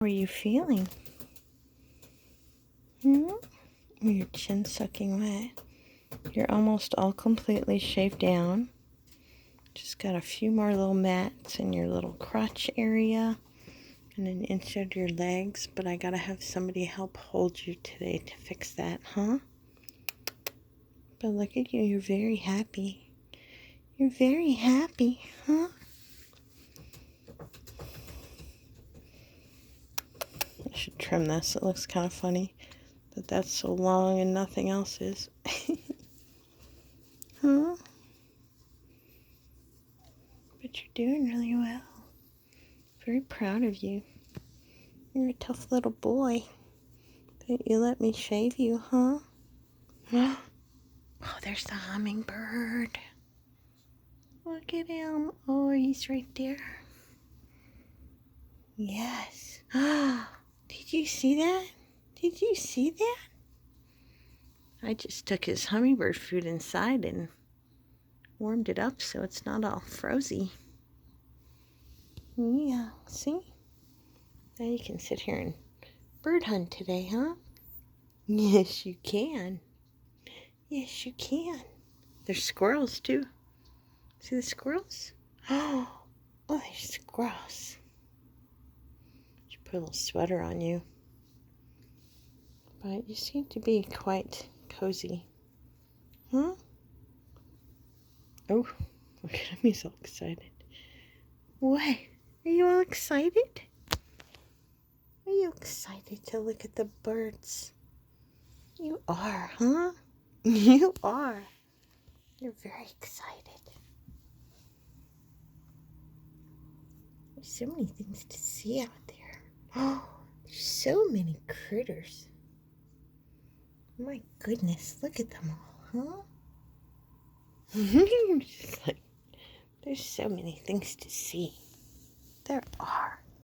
How are you feeling? Your chin's soaking wet. You're almost all completely shaved down. Just got a few more little mats in your little crotch area and an inch of your legs, but I gotta have somebody help hold you today to fix that, huh? But look at you, you're very happy. You're very happy, huh? I should trim this. It looks kind of funny that that's so long and nothing else is. Huh? But you're doing really well. Very proud of you. You're a tough little boy. Didn't you let me shave you, huh? Oh, there's the hummingbird. Look at him. Oh, he's right there. Yes. Did you see that? Did you see that? I just took his hummingbird food inside and warmed it up so it's not all frozy. Yeah, see? Now you can sit here and bird hunt today, huh? Yes, you can. Yes, you can. There's squirrels, too. See the squirrels? Oh, there's squirrels. Should put a little sweater on you. But you seem to be quite cozy. Huh? Oh, look at him. He's all excited. What? Are you all excited? Are you excited to look at the birds? You are, huh? You are. You're very excited. There's so many things to see out there. Oh, there's so many critters. My goodness, look at them all, huh? Just like, there's so many things to see. There are.